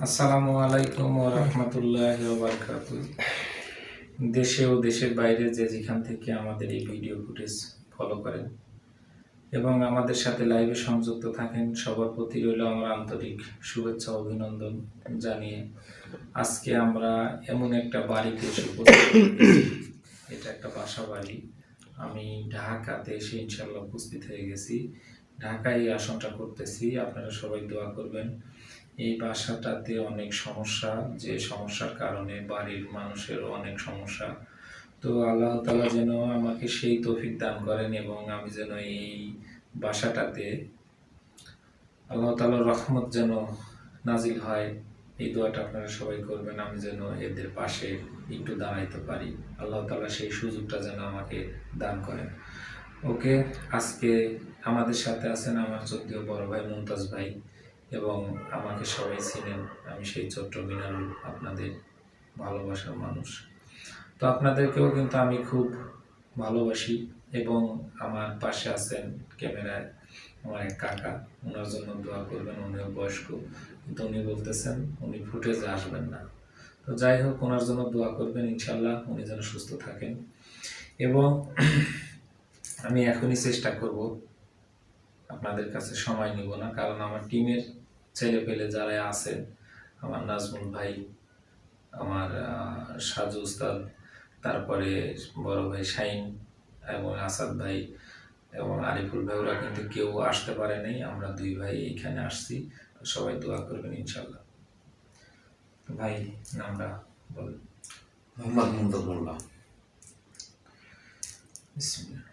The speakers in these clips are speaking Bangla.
আসসালামু আলাইকুম ওয়া রাহমাতুল্লাহি ওয়া বারাকাতুহু। দেশে ও দেশের বাইরে যে যেখান থেকে আমাদের এই ভিডিও ফুটেজ ফলো করেন এবং আমাদের সাথে লাইভে সংযুক্ত থাকেন, সবার প্রতি রইল আমার আন্তরিক শুভেচ্ছা ও অভিনন্দন জানিয়ে আজকে আমরা এমন একটা বাড়িতে এসে উপস্থিত হয়েছি। এটা একটা বাসা বাড়ি। আমি ঢাকাতে এসে ইনশাল্লাহ উপস্থিত হয়ে গেছি। ঢাকায় এই আসনটা করতেছি, আপনারা সবাই দোয়া করবেন। এই বাসাটাতে অনেক সমস্যা, যে সমস্যার কারণে বাড়ির মানুষেরও অনেক সমস্যা। তো আল্লাহ তাআলা যেন আমাকে সেই তৌফিক দান করেন এবং আমি যেন এই বাসাটাতে আল্লাহ তাআলার রহমত যেন নাজিল হয়, এই দোয়াটা আপনারা সবাই করবেন। আমি যেন এদের পাশে একটু দাঁড়াইতে পারি, আল্লাহ তাআলা সেই সুযোগটা যেন আমাকে দান করেন। ওকে, আজকে আমাদের সাথে আছেন আমার যদিও বড় ভাই মুমতাজ ভাই, এবং আমাকে সবাই চিনেন, আমি সেই ছোট্ট মিনারুল, আপনাদের ভালোবাসার মানুষ। তো আপনাদেরকেও কিন্তু আমি খুব ভালোবাসি এবং আমার পাশে আছেন ক্যামেরায় আমার এক কাকা, ওনার জন্য দোয়া করবেন। উনিও বয়স্ক, কিন্তু উনি বলতেছেন উনি ফুটেজে আসবেন না। তো যাই হোক, ওনার জন্য দোয়া করবেন, ইনশাল্লাহ উনি যেন সুস্থ থাকেন। এবং আমি এখনই চেষ্টা করব, আপনাদের কাছে সময় নিব না, কারণ আমার টিমের ছেলে পেলে যারা আছে, আমার নাজমুল ভাই, আমার সাজু উস্তাদ, তারপরে বড় ভাই শাইন এবং আসাদ ভাই এবং আরিফুল ভাই, ওরা কিন্তু কেউ আসতে পারে নাই। আমরা দুই ভাই এইখানে আসছি, সবাই দোয়া করবেন ইনশাল্লাহ। ভাই নামটা বলেন। মোহাম্মদ মুমতাজ মোল্লা। বিসমিল্লাহ।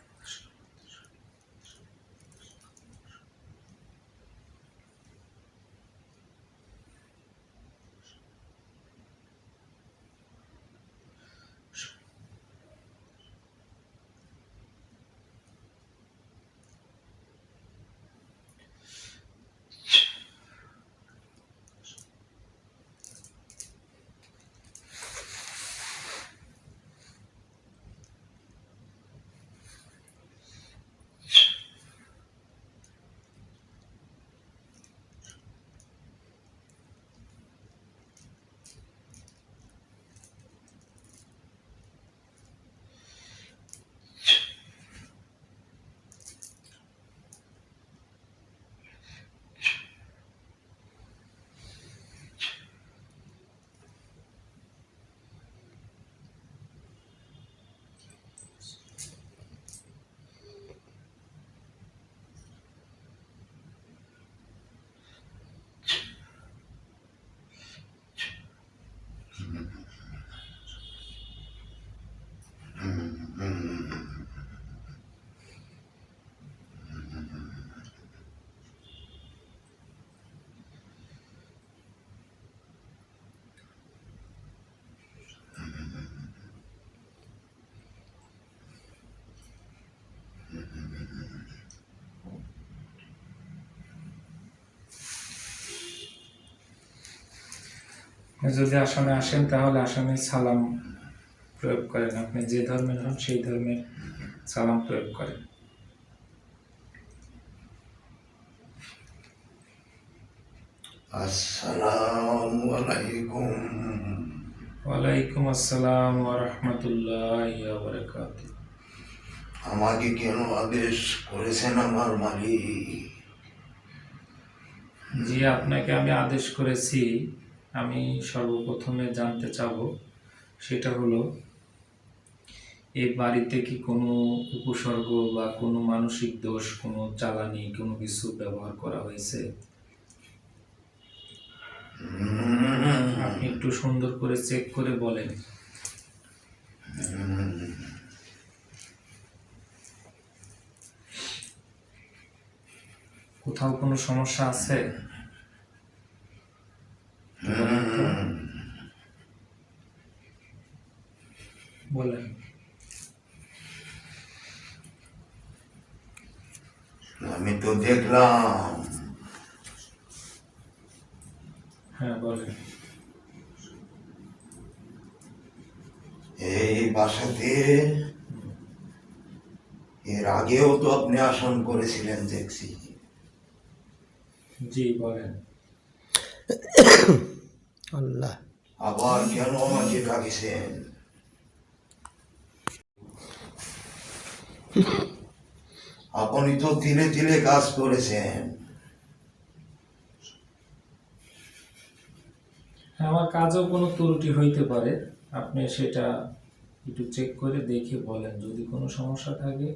যদি আসনে আসেন তাহলে আসনে সালাম প্রয়োগ করেন, আপনি যে ধর্মের হন সেই ধর্মের সালাম প্রয়োগ করেন। আসসালামু আলাইকুম। ওয়ালাইকুম আসসালাম ওয়া রাহমাতুল্লাহি ওয়া বারাকাতুহু। আমাকে কেন আদেশ করেছেন আমার মালিক? জি, আপনাকে আমি আদেশ করেছি। আমি সর্বপ্রথমে জানতে চাবো, সেটা হলো এই বাড়িতে কি কোনো উপসর্গ বা কোনো মানসিক দোষ, কোনো জ্বালানি, কোনো কিছু ব্যবহার করা হয়েছে? আপনি একটু সুন্দর করে চেক করে বলেন। কোথাও কোনো সমস্যা আছে? বলেন। আমি তো দেখলাম হ্যাঁ বলেন। এই বাসাতে এর আগেও তো আপনি আসন করেছিলেন দেখছি। জি বলেন। আবার কেন আমাকে ডাকিছেন? আপনি তো তিলে তিলে কাজ করেছেন। হ্যাঁ, আমার কাজেও কোনো ত্রুটি হইতে পারে, আপনি সেটা একটু চেক করে দেখে বলেন। যদি কোনো সমস্যা থাকে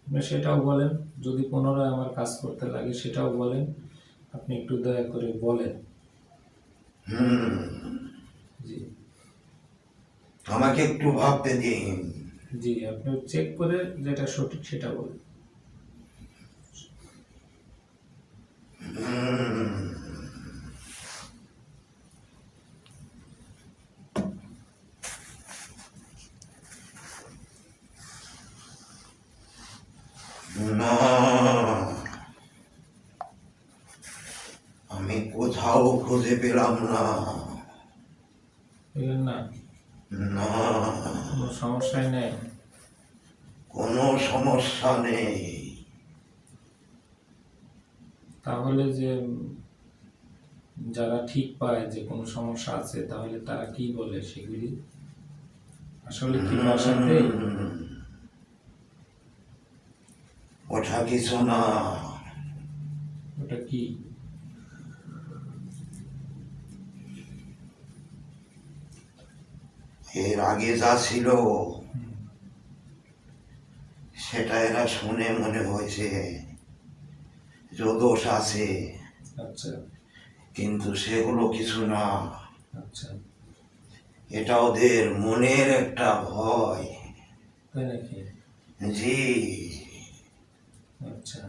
আপনি সেটাও বলেন, যদি পুনরায় আমার কাজ করতে লাগে সেটাও বলেন। আপনি একটু দয়া করে বলেন। জি আমাকে একটু ভাবতে দিন। জি, আপনি চেক করে যেটা সঠিক সেটা বলেন। না, আমি কোথাও খুঁজে পেলাম না। বুঝলেন না? না, কোনো সমস্যাই নেই। কোনো সমস্যা নেই। তাহলে যে যারা ঠিক পায় যে কোনো সমস্যা আছে, তাহলে তারা কি বলে সেগুলি আসলে কি বাসাতে? ওটা কিছু না। ওটা কি? এর আগে যা ছিল সেটা এরা শুনে মনে হয়েছে দোষ আছে, আচ্ছা কিন্তু সেগুলো কিছু না। আচ্ছা, এটা ওদের মনের একটা ভয়। তাই নাকি? জি, আচ্ছা,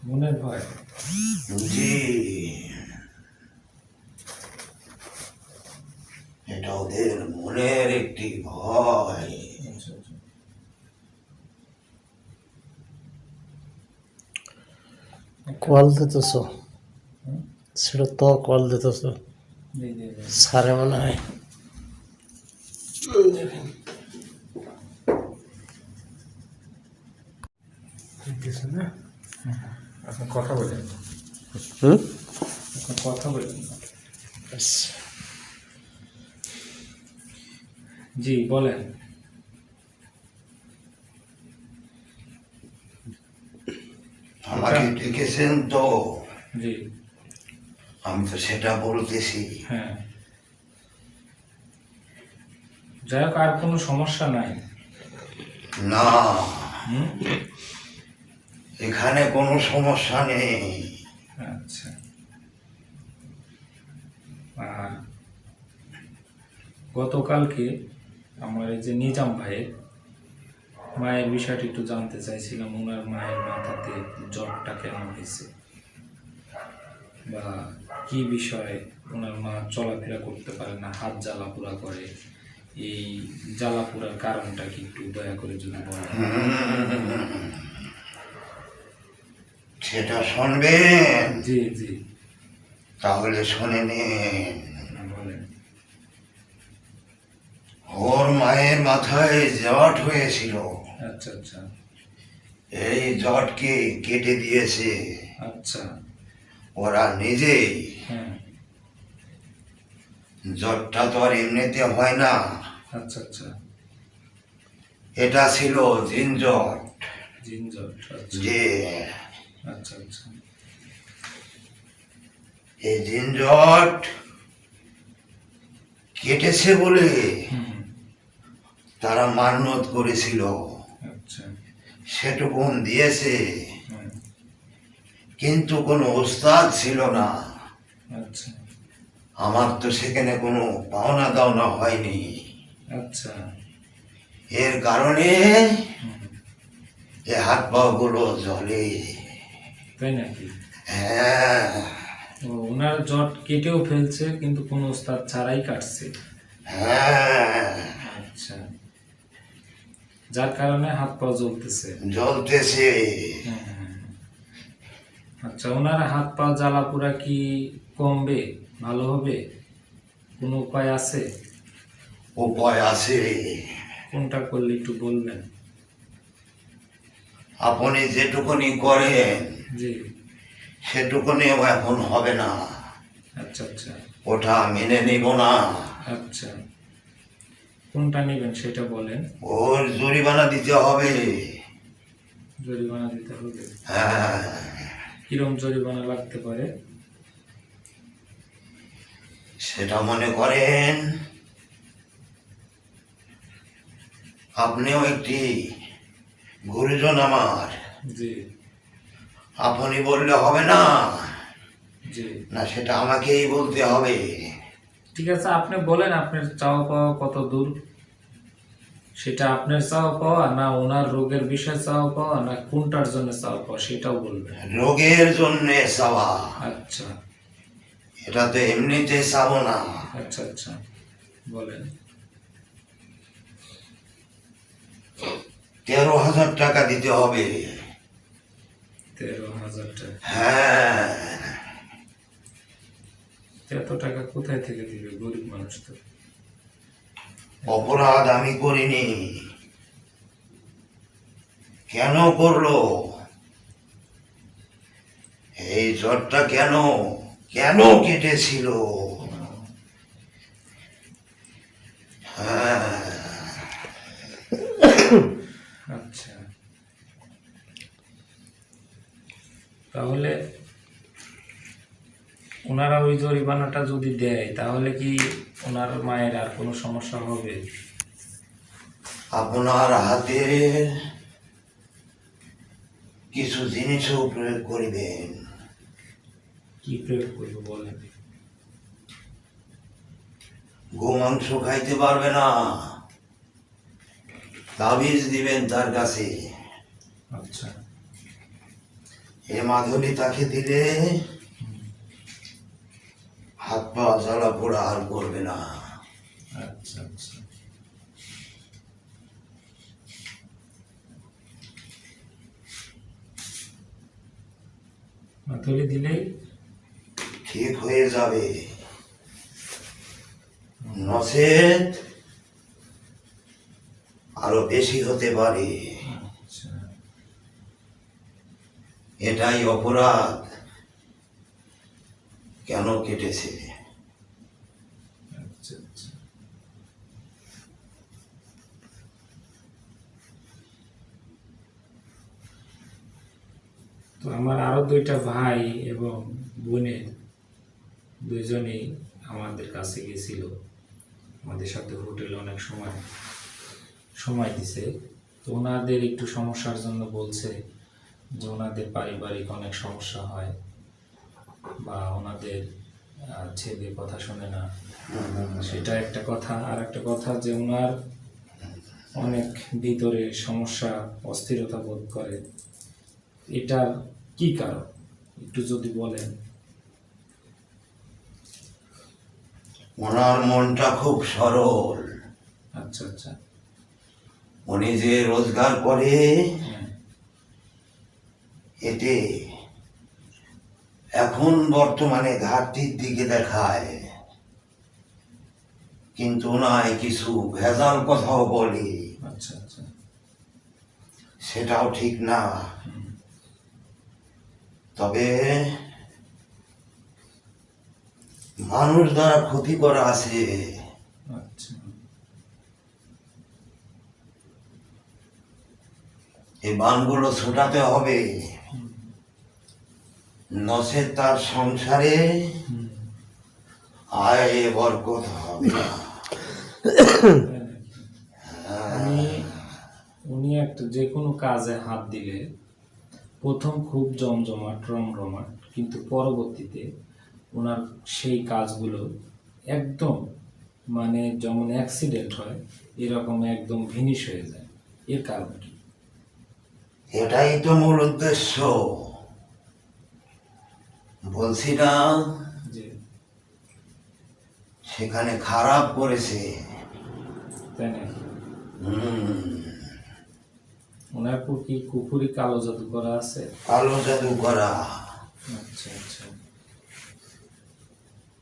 মনের ভয়। জি, এটা ওদের মনের একটি ভয়। আচ্ছা আচ্ছা, কল দিতেছ, হুম, সেটা তো কল দিতেছ, জি জি জি। সারে মনে হয়। দিতেছে না? আপনি কথা বলেন, হুম? আপনি কথা বলেন না। আচ্ছা। জি বলেন। আমাকে ডেকেছেন তো, জি আমি তো সেটা বলতেছি। হ্যাঁ, যাই হোক, আর কোনো সমস্যা নাই। না, হুম, এখানে কোনো সমস্যা নেই। আচ্ছা। আর গতকালকে আমার এই যে নিজাম ভাইয়ের মায়ের বিষয়টি একটু জানতে চাইছিলাম। ওনার মায়ের মাথাতে জ্বরটা কেন হয়েছে, বা কি বিষয়ে ওনার মা চলাফেরা করতে পারে না, হাত জ্বালা পোড়া করে, এই জ্বালা পোড়ার কারণটা কি একটু দয়া করে যদি বলেন। সেটা শুনবেন? জি জি, তাহলে শুনে নিন। বলেন। ওর মায়ের মাথায় জট হয়েছিল। আচ্ছা আচ্ছা এই জটকে কেটে দিয়েছে আচ্ছা, ওরা নিজেই। হ্যাঁ, জটটা তো আর এমনিতে হয় না, আচ্ছা আচ্ছা, এটা ছিল জিনজট। জিনজট, আচ্ছা যে আচ্ছা আচ্ছা, এই জিনজট কেটেছে বলে হুম, তারা মান্যত করেছিল, আচ্ছা, সেটুকুন দিয়েছে, হুম, কিন্তু কোনো ওস্তাদ ছিল না। আচ্ছা আমার তো সেখানে কোনো পাওনা দাওনা হয়নি। আচ্ছা, এর কারণে হুম, এ হাত পা গুলো জ্বলে। তাই নাকি? হ্যাঁ, ও, ওনার জট কেটেও ফেলছে কিন্তু কোনো ওস্তাদ ছাড়াই কাটছে। হ্যাঁ, আচ্ছা, যার কারণে হাত পা জ্বলতেছে। জ্বলতেছে। হুম, হুম, হুম। আচ্ছা, ওনার হাত পা জ্বালা পোড়া কি কমবে, ভালো হবে? কোনো উপায় আছে? উপায় আছে। কোনটা করলে একটু বলবেন। আপনি যেটুকুনি করেন জি সেটুকুনিও এখন হবে না। আচ্ছা আচ্ছা ওটা মেনে নিব না। আচ্ছা, কোনটা নেবেন সেটা বলেন। ওর জরিমানা দিতে হবে। জরিমানা দিতে হবে? হ্যাঁ, কিরম জরিমানা লাগতে পারে? সেটা মনে করেন আপনিও একটি গুরুজন আমার, জি আপনি বললে হবে না, জি, না সেটা আমাকেই বলতে হবে। ঠিক আছে, আপনি বলেন আপনার চাওয়া পাওয়া কত দূর। সেটা আপনার চাওয়া পাওয়া, না ওনার রোগের বিষয়ে চাওয়া পাওয়া, না কোনটার জন্য চাওয়া পাওয়া সেটাও বলবেন। রোগের জন্য চাওয়া, আচ্ছা এটা তো এমনিতে চাবো না। আচ্ছা আচ্ছা, বলেন। 13,000 টাকা দিতে হবে। 13,000 টাকা? হ্যাঁ, এত টাকা কোথায় থেকে দিবে? গরিব মানুষ তো। অপরাধ আমি করিনি, কেন করলো এই জ্বরটা, কেন কেন কেটেছিল? হ্যাঁ, আচ্ছা, তাহলে ওনারা ওই জরিমানাটা যদি দেয় তাহলে কি ওনার মায়ের আর কোনো সমস্যা হবে? আপনার হাতের কিছু জিনিসও প্রয়োগ করিবেন। কি প্রয়োগ করবো বলেন। গোমাংস খাইতে পারবে না, তাবিজ দিবেন তার কাছে। আচ্ছা এ মাধুরী তাকে দিলে হাত পা জ্বালা পোড়া আর করবে না। আচ্ছা আচ্ছা, মাথুলি দিলেই ঠিক হয়ে যাবে, নচেত আরো বেশি হতে পারে। আচ্ছা এটাই অপরাধ, কেন কেটেছে। আচ্ছা আচ্ছা, তো আমার আরো 2টা ভাই এবং বোনের দুইজনেই আমাদের কাছে গেছিল, আমাদের সাথে হোটেলে অনেক সময় সময় দিছে। তো ওনাদের একটু সমস্যার জন্য বলছে যে ওনাদের পারিবারিক অনেক সমস্যা হয়, বা ওনাদের ছেলে কথা শোনে না, সেটা একটা কথা। আর একটা কথা যে ওনার অনেক ভিতরে সমস্যা, অস্থিরতা বোধ করে। এটার কি কারণ একটু যদি বলেন। ওনার মনটা খুব সরল। আচ্ছা আচ্ছা, উনি যে রোজগার করে হ্যাঁ এতে এখন বর্তমানে ঘাটতির দিকে দেখায়, কিন্তু নাই কিছু ভেজাল কথাও বলে, আচ্ছা আচ্ছা, সেটাও ঠিক না। তবে মানুষ দ্বারা ক্ষতি করা আছে, আচ্ছা এই বানগুলো ছোটাতে হবে, নচেত তার সংসারে আয় বরকত হবে না। উনি একটা যে কোনো কাজে হাত দিলে প্রথম খুব জমজমাট রমরমাট, কিন্তু পরবর্তীতে ওনার সেই কাজগুলো একদম মানে যেমন অ্যাক্সিডেন্ট হয় এরকম একদম ভিনিশ হয়ে যায়। এর কারণ কি? এটাই তো মূল উদ্দেশ্য। বলছি না যে সেখানে খারাপ করেছে। তাই নাকি? হুম, ওনার উপর কি কুকুরি কালো জাদু করা আছে? কালো জাদু করা। আচ্ছা আচ্ছা,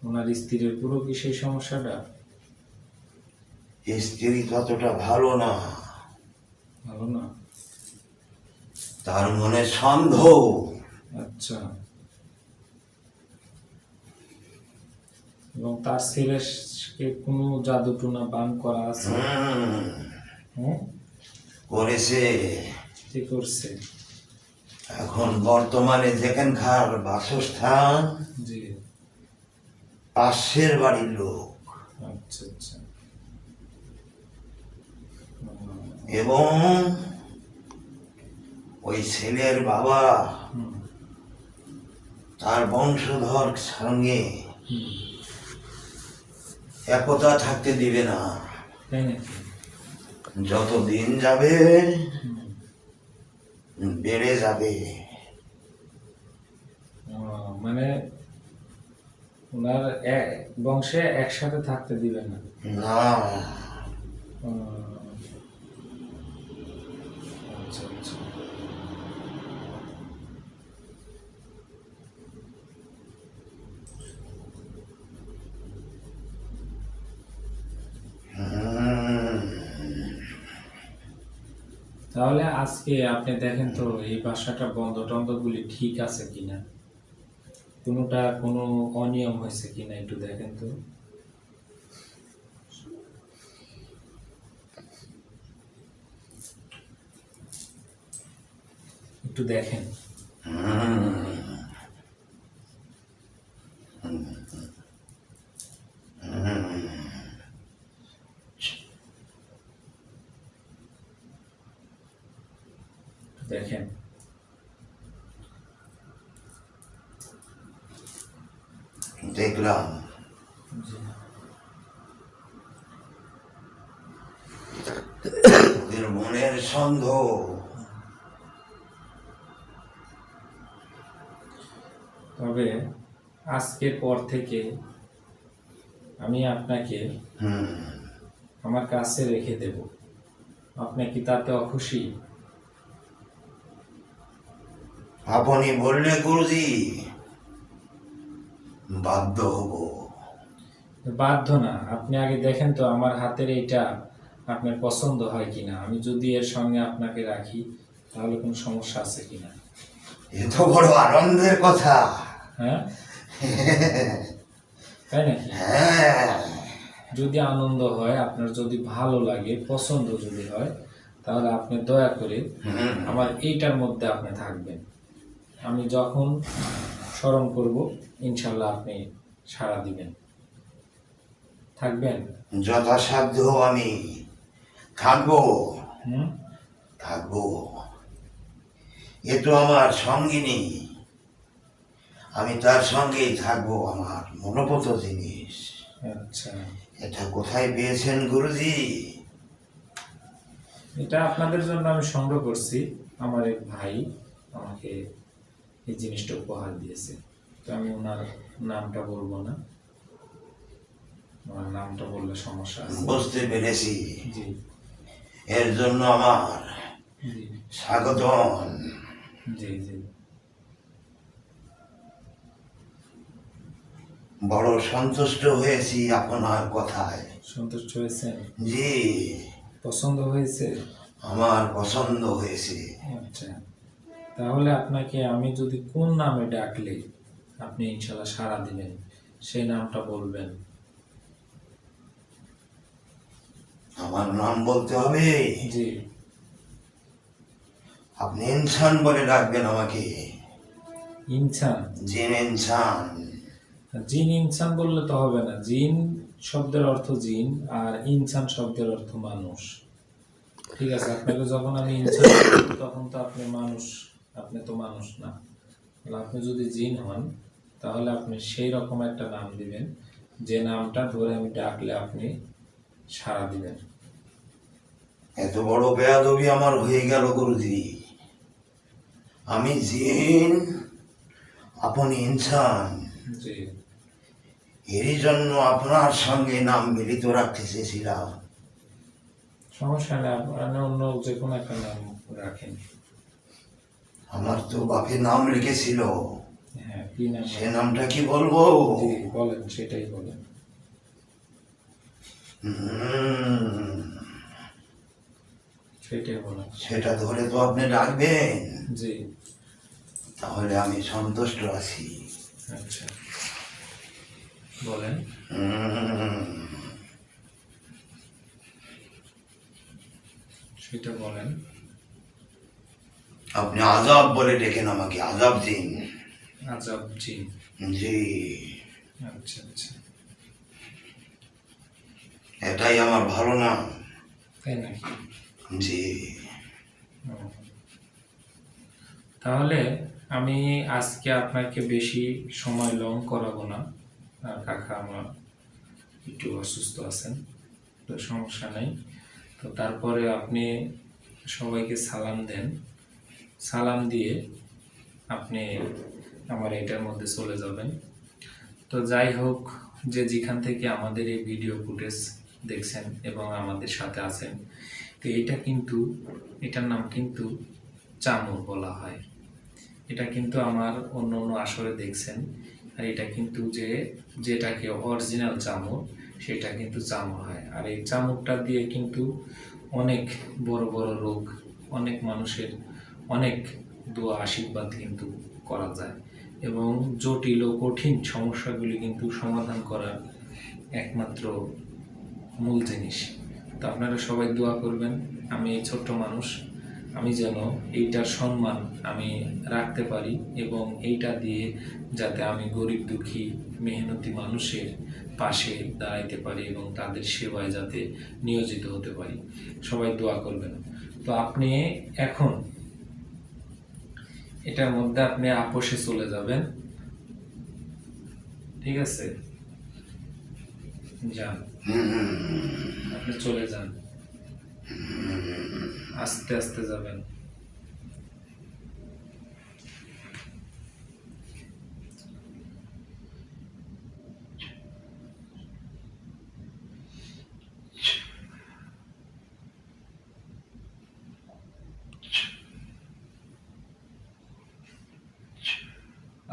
ওনার স্ত্রীর পুরো কি সেই সমস্যাটা? স্ত্রী ততটা ভালো না, ভালো না? তার মনে সন্দেহ। আচ্ছা, এবং তার ছেলেকে কোনো জাদু টুনা বান করা আছে? হুম? করেছে। কি করছে? এখন বর্তমানে যেখানকার বাসস্থান জি। পাশের বাড়ির লোক আচ্ছা আচ্ছা। এবং ওই ছেলের বাবা হুম, তার বংশধর সঙ্গে হুম। একতা থাকতে দিবে না। তাই নাকি? যত দিন যাবে হুম। বেড়ে যাবে। মানে ওনার বংশে একসাথে থাকতে দিবে না? না, আচ্ছা আচ্ছা। তাহলে আজকে আপনি দেখেন তো এই বাসাটা বন্ধ টন্ধগুলি ঠিক আছে কিনা, কোনোটা কোনো অনিয়ম হয়েছে কিনা একটু দেখেন তো। একটু দেখেন। দেখেন। দেখলাম জি। ওদের মনের সন্দেহ। তবে আজকের পর থেকে আমি আপনাকে আমার কাছে রেখে দেব। আপনি কি তাতে অখুশি? আপনি বললে গুরুজি বাধ্য হব। বাধ্য না, আপনি আগে দেখেন তো আমার হাতের এইটা আপনার পছন্দ হয় কিনা। আমি যদি এর সঙ্গে আপনাকে রাখি তাহলে কোনো সমস্যা আছে কিনা? এত বড় আনন্দের কথা। হ্যাঁ, তাই নাকি? হ্যাঁ, যদি আনন্দ হয়, আপনার যদি ভালো লাগে, পছন্দ যদি হয়, তাহলে আপনি দয়া করে আমার এইটার মধ্যে আপনি থাকবেন। আমি যখন স্মরণ করব ইনশাল্লাহ আপনি সাড়া দিবেন, থাকবেন। যথাসাধ্য আমি থাকবো। হুম। থাকবো। এ তো আমার সঙ্গিনী, আমি তার সঙ্গেই থাকবো। আমার মনোপত জিনিস। আচ্ছা, এটা কোথায় পেয়েছেন গুরুজি? এটা আপনাদের জন্য আমি সংগ্রহ করছি। আমার এক ভাই আমাকে এই জিনিসটা উপহার দিয়েছে। তো আমি ওনার নামটা বলবো না, ওনার নামটা বললে সমস্যা আছে। বুঝতে পেরেছি। জি এর জন্য আমার জি স্বাগতম। জি জি। বড় সন্তুষ্ট হয়েছি আপনার কথায়। সন্তুষ্ট হয়েছেন? জি, পছন্দ হয়েছে? আমার পছন্দ হয়েছে। আচ্ছা, তাহলে আপনাকে আমি যদি কোন নামে ডাকলে আপনি ইনশাল্লাহ সাড়া দিবেন, সেই নামটা বলবেন। আমার নাম বলতে হবে? জি। আপনি ইনসান বলে ডাকবেন আমাকে। ইনসান? জিন ইনসান। জিন ইনসান বললে তো হবে না। জিন শব্দের অর্থ জিন, আর ইনসান শব্দের অর্থ মানুষ। ঠিক আছে, আপনাকে যখন আমি ইনসান বলবো, তখন তো আপনি মানুষ, আপনি তো মানুষ না। তাহলে আপনি যদি জিন হন তাহলে আপনি সেই রকম একটা নাম দিবেন যে নামটা ধরে আমি ডাকলে আপনি সাড়া দিবেন। এত বড় বেয়াদবি আমার হয়ে গেল গুরুজি। আমি জিন, আপনি ইনসান। জি। এরই জন্য আপনার সঙ্গে নাম মিলিত রাখতে চেয়েছিলাম। সমস্যা নেই, আপনি অন্য যে কোনো একটা নাম রাখেন। আমার তো বাপে নাম লিখেছিল। হ্যাঁ, কি নাম? সে নামটা কি বলবো? জি বলেন, সেটাই বলেন। সেটাই বলেন। সেটা ধরে তো আপনি ডাকবেন। জি। তাহলে আমি সন্তুষ্ট আছি। আচ্ছা, বলেন। সেটা বলেন। আপনি আজাব বলে ডেকেন আমাকে, আজাব দিন। আজাব জি। জি, আচ্ছা আচ্ছা, এটাই আমার ভালো নাম। তাই নাকি? জি। ও। তাহলে আমি আজকে আপনাকে বেশি সময় লং করাবো না। আর কাকা আমার একটু অসুস্থ আছেন, তো সমস্যা নেই। তো তারপরে আপনি সবাইকে সালাম দেন, সালাম দিয়ে আপনি আমার এটার মধ্যে চলে যাবেন। তো যাই হোক, যে যেখান থেকে আমাদের এই ভিডিও ফুটেজ দেখছেন এবং আমাদের সাথে আছেন, তো এটা কিন্তু, এটার নাম কিন্তু চামর বলা হয়। এটা কিন্তু আমার অন্য অন্য আসরে দেখছেন, আর এটা কিন্তু যেটাকে অরিজিনাল চামর, সেটা কিন্তু চামর হয়। আর এই চামরটা দিয়ে কিন্তু অনেক বড় বড় রোগ, অনেক মানুষের অনেক দোয়া আশীর্বাদ কিন্তু করা যায়, এবং জটিল ও কঠিন সমস্যাগুলি কিন্তু সমাধান করার একমাত্র মূল জিনিস। তো আপনারা সবাই দোয়া করবেন, আমি এই ছোট্ট মানুষ, আমি যেন এইটার সম্মান আমি রাখতে পারি, এবং এইটা দিয়ে যাতে আমি গরিব দুঃখী মেহনতি মানুষের পাশে দাঁড়াইতে পারি এবং তাদের সেবায় যাতে নিয়োজিত হতে পারি। সবাই দোয়া করবেন। তো আপনি এখন এটার মধ্যে আপনি আপোষে চলে যাবেন, ঠিক আছে? যান, আপনি চলে যান, আস্তে আস্তে যাবেন।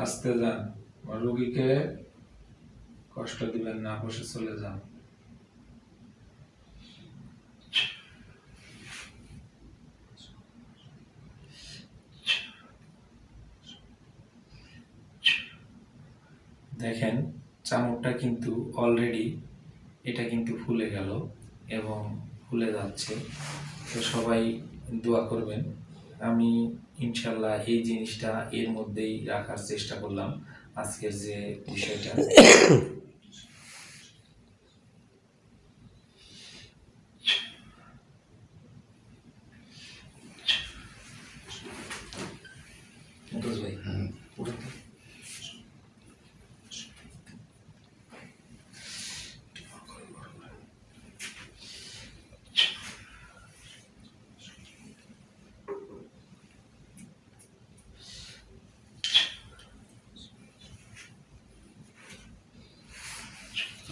আস্তে যান, রোগীকে কষ্ট দিবেন না, বসে চলে যান। দেখেন চামড়টা কিন্তু অলরেডি এটা কিন্তু ফুলে গেল এবং ফুলে যাচ্ছে। তো সবাই দোয়া করবেন। আমি ইনশাল্লাহ এই জিনিসটা এর মধ্যেই রাখার চেষ্টা করলাম, আজকের যে বিষয়টা। মুকেশ ভাই,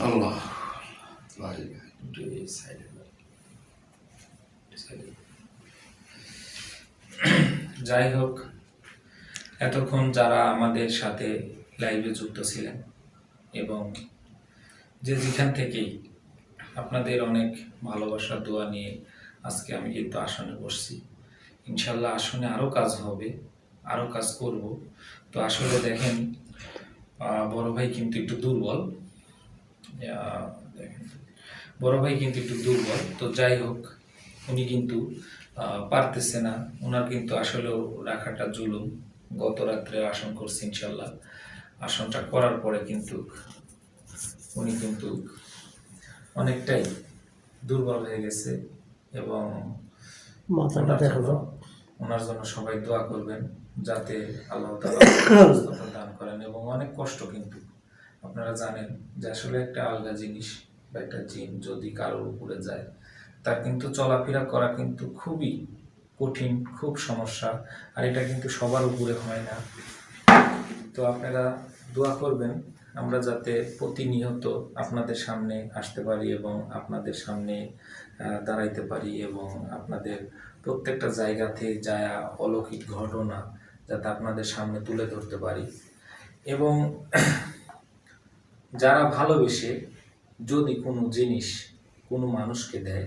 আল্লাহ একটু এই সাইডে যান। যাই হোক, এতক্ষণ যারা আমাদের সাথে লাইভে যুক্ত ছিলেন এবং যে যেখান থেকেই আপনাদের অনেক ভালোবাসা দোয়া নিয়ে আজকে আমি কিন্তু আসনে বসছি। ইনশাল্লাহ আসনে আরও কাজ হবে, আরও কাজ করব। তো আসলে দেখেন, বড় ভাই কিন্তু একটু দুর্বল, দেখেন বড় ভাই কিন্তু একটু দুর্বল। তো যাই হোক, উনি কিন্তু পারতেছে না, ওনার কিন্তু আসলেও রাখাটা জুলুম। গত রাত্রে আসন করছি, ইনশাল্লাহ আসনটা করার পরে কিন্তু উনি কিন্তু অনেকটাই দুর্বল হয়ে গেছে, এবং মাথাটা দেখো তো। ওনার জন্য সবাই দোয়া করবেন যাতে আল্লাহ তাআলা সুস্থতা দান করেন। এবং অনেক কষ্ট কিন্তু, আপনারা জানেন যে আসলে একটা আলগা জিনিস বা একটা জিন যদি কারোর উপরে যায়, তার কিন্তু চলাফেরা করা কিন্তু খুবই কঠিন, খুব সমস্যা। আর এটা কিন্তু সবার উপরে হয় না। তো আপনারা দোয়া করবেন আমরা যাতে প্রতিনিয়ত আপনাদের সামনে আসতে পারি এবং আপনাদের সামনে দাঁড়াইতে পারি, এবং আপনাদের প্রত্যেকটা জায়গাতে যায় অলৌকিক ঘটনা যাতে আপনাদের সামনে তুলে ধরতে পারি। এবং যারা ভালোবেসে যদি কোনো জিনিস কোনো মানুষকে দেয়,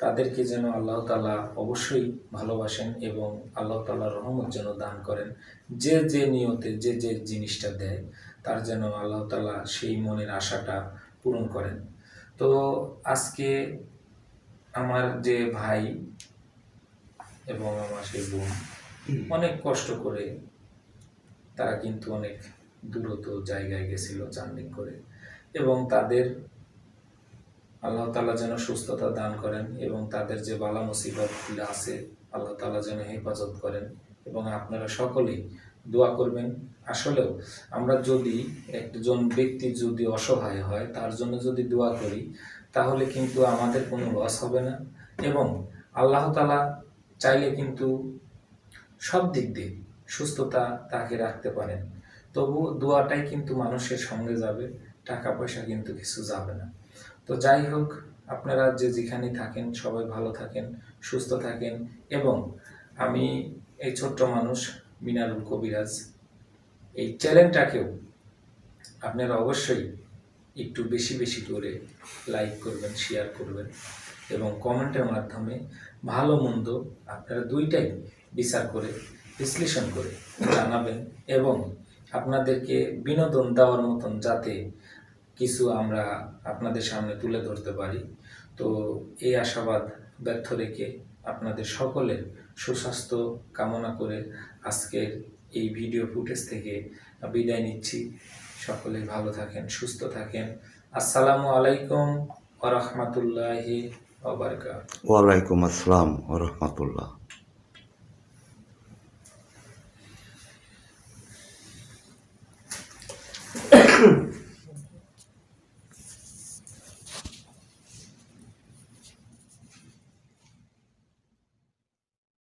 তাদেরকে যেন আল্লাহ তাআলা অবশ্যই ভালোবাসেন এবং আল্লাহ তাআলার রহমত যেন দান করেন। যে যে নিয়তে যে যে জিনিসটা দেয় তার যেন আল্লাহ তাআলা সেই মনের আশাটা পূরণ করেন। তো আজকে আমার যে ভাই এবং আমার সেই বোন অনেক কষ্ট করে তারা কিন্তু অনেক দূরত জায়গায় গেছিল জার্নি করে, এবং তাদের আল্লাহ তাআলা যেন সুস্থতা দান করেন এবং তাদের যে বালা মুসিবতগুলো আছে আল্লাহ তাআলা যেন হেফাজত করেন। এবং আপনারা সকলেই দোয়া করবেন। আসলেও আমরা যদি একজন ব্যক্তি যদি অসহায় হয় তার জন্য যদি দোয়া করি তাহলে কিন্তু আমাদের কোনো লস হবে না, এবং আল্লাহ তাআলা চাইলে কিন্তু সব দিক দিয়ে সুস্থতা তাকে রাখতে পারেন। তবু দোয়াটাই কিন্তু মানুষের সঙ্গে যাবে, টাকা পয়সা কিন্তু কিছু যাবে না। তো যাই হোক, আপনারা যে যেখানে থাকেন সবাই ভালো থাকেন, সুস্থ থাকেন। এবং আমি এই ছোট্ট মানুষ মিনারুল কবিরাজ এই চ্যানেলটাকেও আপনারা অবশ্যই একটু বেশি বেশি করে লাইক করবেন, শেয়ার করবেন এবং কমেন্টের মাধ্যমে ভালো মন্দ আপনারা দুইটাই বিচার করে বিশ্লেষণ করে জানাবেন, এবং আপনাদেরকে বিনোদন দেওয়ার মতন যাতে কিছু আমরা আপনাদের সামনে তুলে ধরতে পারি। তো এই আশাবাদ ব্যর্থ রেখে আপনাদের সকলের সুস্বাস্থ্য কামনা করে আজকের এই ভিডিও ফুটেজ থেকে বিদায় নিচ্ছি। সকলে ভালো থাকেন, সুস্থ থাকেন। আসসালামু আলাইকুম ওয়া রাহমাতুল্লাহি ওয়া বারাকাতুহু। ওয়ালাইকুম আসসালাম ওয়া রাহমাতুল্লাহ।